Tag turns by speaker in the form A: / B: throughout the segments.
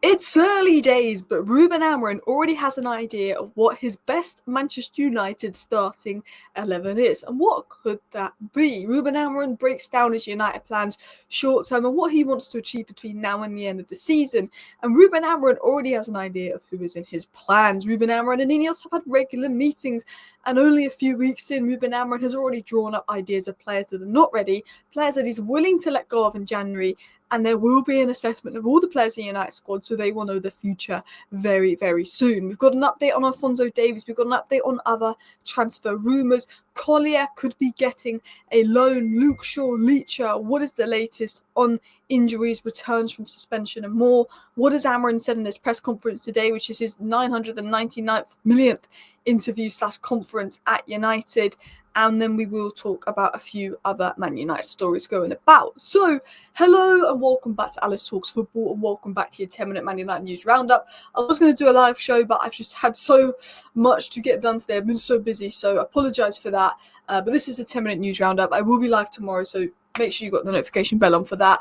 A: It's early days, but Ruben Amorim already has an idea of what his best Manchester United starting 11 is. And what could that be? Ruben Amorim breaks down his United plans short term and what he wants to achieve between now and the end of the season. And Ruben Amorim already has an idea of who is in his plans. Ruben Amorim and Ineos have had regular meetings, and only a few weeks in, Ruben Amorim has already drawn up ideas of players that are not ready, players that he's willing to let go of in January, and there will be an assessment of all the players in the United squad, so they will know the future very, very soon. We've got an update on Alphonso Davies. We've got an update on other transfer rumours. Collier could be getting a loan. Luke Shaw, Leacher. What is the latest on injuries, returns from suspension, and more? What has Amorim said in his press conference today, which is his 999th millionth interview/conference at United? And then we will talk about a few other Man United stories going about. So, hello and welcome back to Alice Talks Football, and welcome back to your 10-minute Man United news roundup. I was going to do a live show, but I've just had so much to get done today. I've been so busy, so I apologise for that. But this is the 10-minute news roundup. I will be live tomorrow, so make sure you got the notification bell on for that.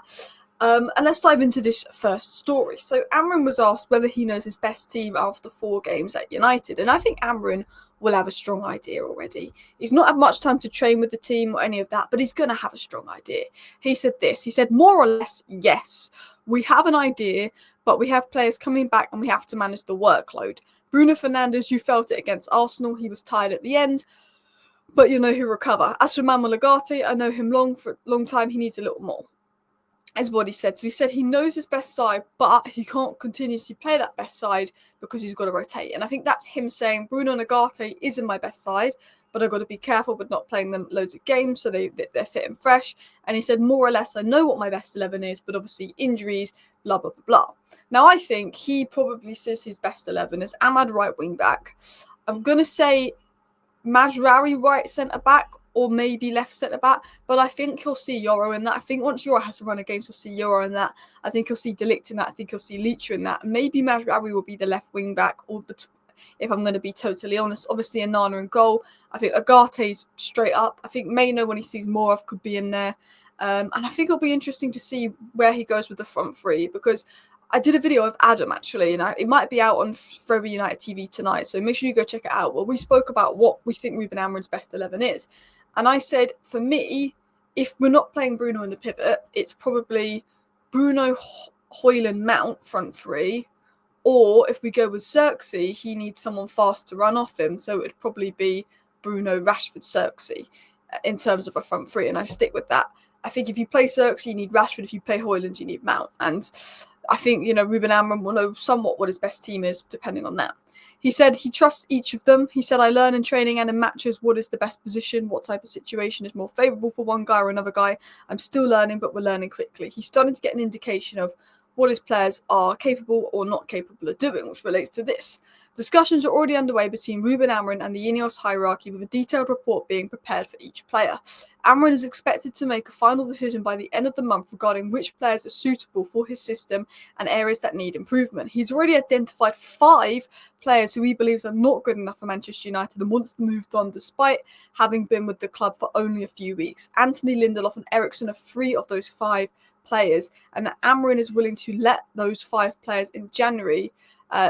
A: And let's dive into this first story. So Amorim was asked whether he knows his best team after 4 games at United, and I think Amorim will have a strong idea already. He's not had much time to train with the team or any of that, but he's going to have a strong idea. He said this, he said, more or less, yes, we have an idea, but we have players coming back and we have to manage the workload. Bruno Fernandes, you felt it against Arsenal, he was tired at the end, but you know he'll recover. As for Manuel Ugarte, I know him for a long time, he needs a little more, is what he said. So he said he knows his best side, but he can't continuously play that best side because he's got to rotate. And I think that's him saying Bruno and Ugarte isn't my best side, but I've got to be careful with not playing them loads of games so they're fit and fresh. And he said, more or less, I know what my best 11 is, but obviously injuries, blah, blah, blah, blah. Now, I think he probably says his best 11 is Ahmad right wing back. I'm going to say Mazraoui right centre back, or maybe left centre-back, but I think he'll see Euro in that. I think once Euro has to run a game, he'll see Euro in that. I think he'll see De Ligt in that. I think he'll see Leacher in that. Maybe Mazraoui will be the left wing-back, or if I'm going to be totally honest. Obviously, Onana in goal. I think Ugarte's straight up. I think Maino, when he sees more of, could be in there. And I think it'll be interesting to see where he goes with the front three, because I did a video of Adam, actually, and it might be out on Forever United TV tonight, so make sure you go check it out. Well, we spoke about what we think Ruben Amorim's best 11 is. And I said, for me, if we're not playing Bruno in the pivot, it's probably Bruno, Højlund, Mount front three. Or if we go with Xerxes, he needs someone fast to run off him. So it would probably be Bruno, Rashford, Xerxes in terms of a front three. And I stick with that. I think if you play Xerxes, you need Rashford. If you play Højlund, you need Mount. And I think, Ruben Amorim will know somewhat what his best team is, depending on that. He said he trusts each of them. He said, I learn in training and in matches what is the best position, what type of situation is more favourable for one guy or another guy. I'm still learning, but we're learning quickly. He's starting to get an indication of what his players are capable or not capable of doing, which relates to this. Discussions are already underway between Ruben Amorim and the Ineos hierarchy, with a detailed report being prepared for each player. Amorim is expected to make a final decision by the end of the month regarding which players are suitable for his system and areas that need improvement. He's already identified 5 players who he believes are not good enough for Manchester United and wants to move on, despite having been with the club for only a few weeks. Anthony, Lindelof and Eriksen are 3 of those 5 players, and Amorim is willing to let those 5 players in January,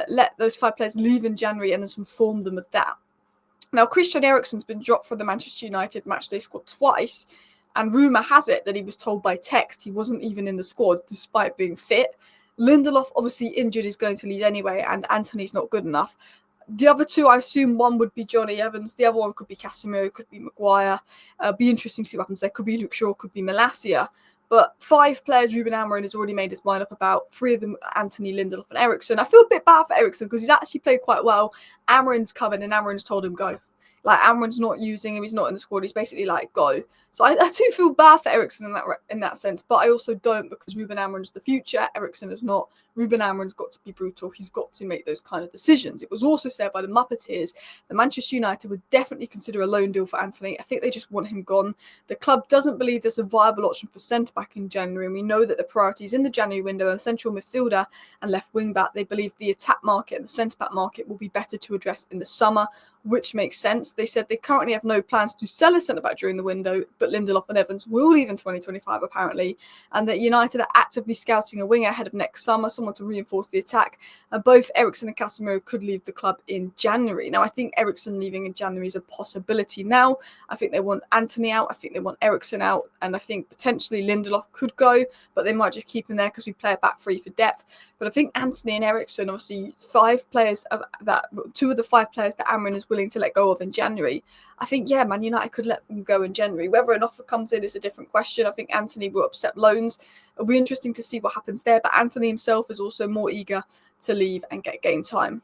A: let those 5 players leave in January and inform them of that. Now, Christian Eriksen's been dropped from the Manchester United matchday squad twice, and rumour has it that he was told by text he wasn't even in the squad despite being fit. Lindelof, obviously injured, is going to lead anyway, and Anthony's not good enough. The other 2, I assume one would be Johnny Evans. The other one could be Casemiro, could be Maguire. Be interesting to see what happens there. Could be Luke Shaw, could be Malacia. But 5 players Ruben Amorim has already made his mind up about. 3 of them, Anthony, Lindelof and Eriksen. I feel a bit bad for Eriksen because he's actually played quite well. Amorim's come in and Amorim's told him go. Like, Amorim's not using him. He's not in the squad. He's basically like, go. So I do feel bad for Eriksen in that sense. But I also don't, because Ruben Amorim's the future. Eriksen is not. Ruben Amorim's got to be brutal. He's got to make those kind of decisions. It was also said by the Muppeteers that Manchester United would definitely consider a loan deal for Anthony. I think they just want him gone. The club doesn't believe there's a viable option for centre-back in January. And we know that the priorities in the January window are central midfielder and left wing-back. They believe the attack market and the centre-back market will be better to address in the summer, which makes sense. They said they currently have no plans to sell a centre-back during the window, but Lindelof and Evans will leave in 2025 apparently, and that United are actively scouting a winger ahead of next summer, someone someone to reinforce the attack. Both Eriksen and Casemiro could leave the club in January. Now, I think Eriksen leaving in January is a possibility now. I think they want Antony out. I think they want Eriksen out. And I think potentially Lindelof could go, but they might just keep him there because we play a back three for depth. But I think Antony and Eriksen, obviously 5 players of that, 2 of the 5 players that Amorim is willing to let go of in January. I think, yeah, Man United could let them go in January. Whether an offer comes in is a different question. I think Antony will accept loans. It'll be interesting to see what happens there. But Antony himself is also more eager to leave and get game time.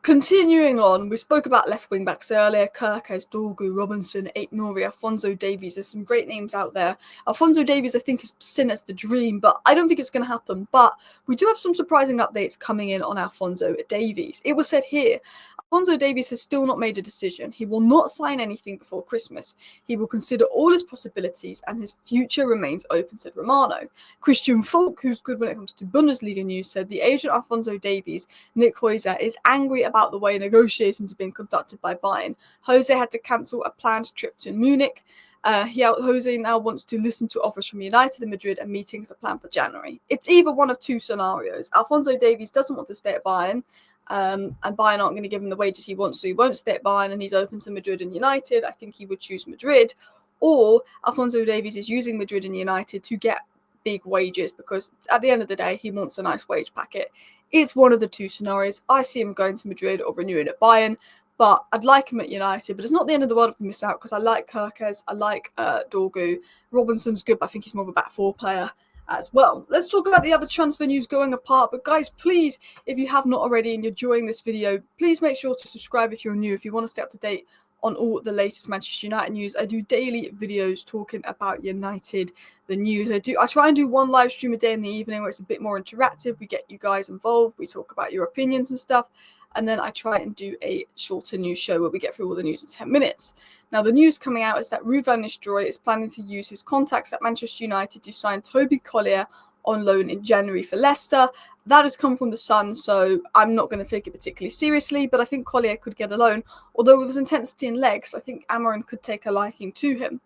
A: Continuing on, we spoke about left wing backs earlier. Kerkez, Dorgu, Robinson, Aït-Nouri, Alphonso Davies. There's some great names out there. Alphonso Davies, I think, is seen as the dream, but I don't think it's going to happen. But we do have some surprising updates coming in on Alphonso Davies. It was said here, Alphonso Davies has still not made a decision. He will not sign anything before Christmas. He will consider all his possibilities and his future remains open, said Romano. Christian Falk, who's good when it comes to Bundesliga news, said the agent Alphonso Davies, Nick Heuser, is angry about the way negotiations are being conducted by Bayern. Jose had to cancel a planned trip to Munich. Jose now wants to listen to offers from United and Madrid, and meetings are planned for January. It's either one of 2 scenarios. Alphonso Davies doesn't want to stay at Bayern, and Bayern aren't going to give him the wages he wants, so he won't stay at Bayern, and he's open to Madrid and United. I think he would choose Madrid. Or Alphonso Davies is using Madrid and United to get big wages, because at the end of the day, he wants a nice wage packet. It's one of the 2 scenarios. I see him going to Madrid or renewing at Bayern, but I'd like him at United. But it's not the end of the world if we miss out, because I like Kerkez, I like Dorgu. Robinson's good, but I think he's more of a back 4 player as well. Let's talk about the other transfer news going apart. But guys, please, if you have not already and you're enjoying this video, please make sure to subscribe if you're new, if you want to stay up to date on all the latest Manchester United news. I do daily videos talking about United, the news. I try and do one live stream a day in the evening where it's a bit more interactive. We get you guys involved. We talk about your opinions and stuff. And then I try and do a shorter news show where we get through all the news in 10 minutes. Now, the news coming out is that Ruben Amorim is planning to use his contacts at Manchester United to sign Toby Collier on loan in January for Leicester. That has come from The Sun, so I'm not going to take it particularly seriously, but I think Collier could get a loan. Although with his intensity and legs, I think Amorim could take a liking to him.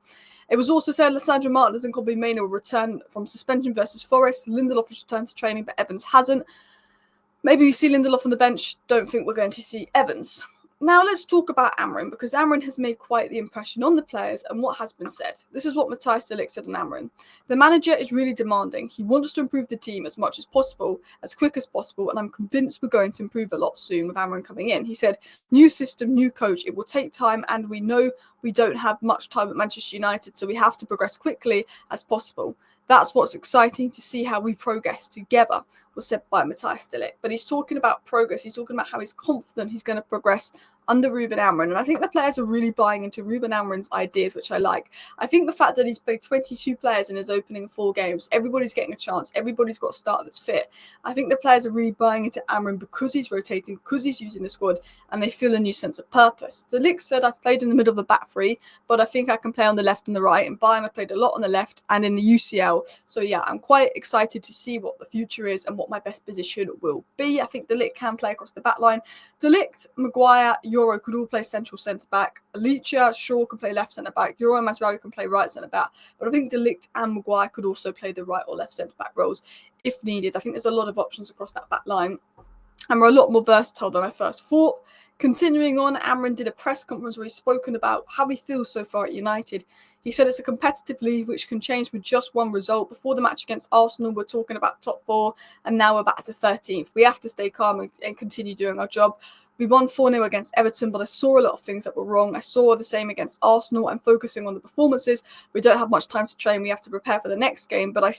A: It was also said Lissandro Martinez and Kobbie Mainoo will return from suspension versus Forest. Lindelof has returned to training, but Evans hasn't. Maybe we see Lindelof on the bench. Don't think we're going to see Evans. Now let's talk about Amorim, because Amorim has made quite the impression on the players and what has been said. This is what Matthijs de Ligt said on Amorim. The manager is really demanding. He wants to improve the team as much as possible, as quick as possible, and I'm convinced we're going to improve a lot soon with Amorim coming in. He said, new system, new coach, it will take time, and we know we don't have much time at Manchester United, so we have to progress quickly as possible. That's what's exciting, to see how we progress together, was said by Matthijs de Ligt. But he's talking about progress. He's talking about how he's confident he's going to progress under Ruben Amorim. And I think the players are really buying into Ruben Amorim's ideas, which I like. I think the fact that he's played 22 players in his opening 4 games, everybody's getting a chance, everybody's got a start that's fit. I think the players are really buying into Amorim because he's rotating, because he's using the squad, and they feel a new sense of purpose. De Ligt said, I've played in the middle of the back 3, but I think I can play on the left and the right. In Bayern, I played a lot on the left and in the UCL. So yeah, I'm quite excited to see what the future is and what my best position will be. I think De Ligt can play across the back line. De Ligt, Maguire, Euro could all play central centre-back. Alicia, Shaw can play left centre-back. Euro and Mazraoui can play right centre-back. But I think De Ligt and Maguire could also play the right or left centre-back roles if needed. I think there's a lot of options across that back line, and we're a lot more versatile than I first thought. Continuing on, Amorim did a press conference where he's spoken about how he feels so far at United. He said it's a competitive league which can change with just one result. Before the match against Arsenal, we're talking about top 4, and now we're back to 13th. We have to stay calm and continue doing our job. We won 4-0 against Everton, but I saw a lot of things that were wrong. I saw the same against Arsenal. I'm focusing on the performances. We don't have much time to train. We have to prepare for the next game. But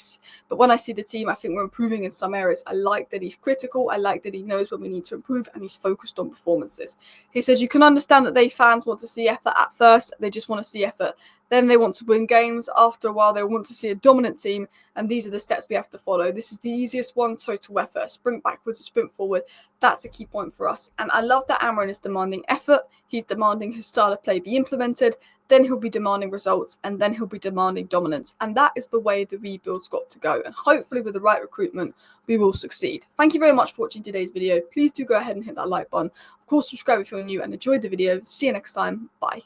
A: when I see the team, I think we're improving in some areas. I like that he's critical. I like that he knows when we need to improve, and he's focused on performances. He said, you can understand that fans want to see effort at first. They just want to see effort. Then they want to win games. After a while, they want to see a dominant team. And these are the steps we have to follow. This is the easiest one, total effort. Sprint backwards, sprint forward. That's a key point for us. And I love that Amorim is demanding effort. He's demanding his style of play be implemented. Then he'll be demanding results. And then he'll be demanding dominance. And that is the way the rebuild's got to go. And hopefully with the right recruitment, we will succeed. Thank you very much for watching today's video. Please do go ahead and hit that like button. Of course, subscribe if you're new and enjoyed the video. See you next time. Bye.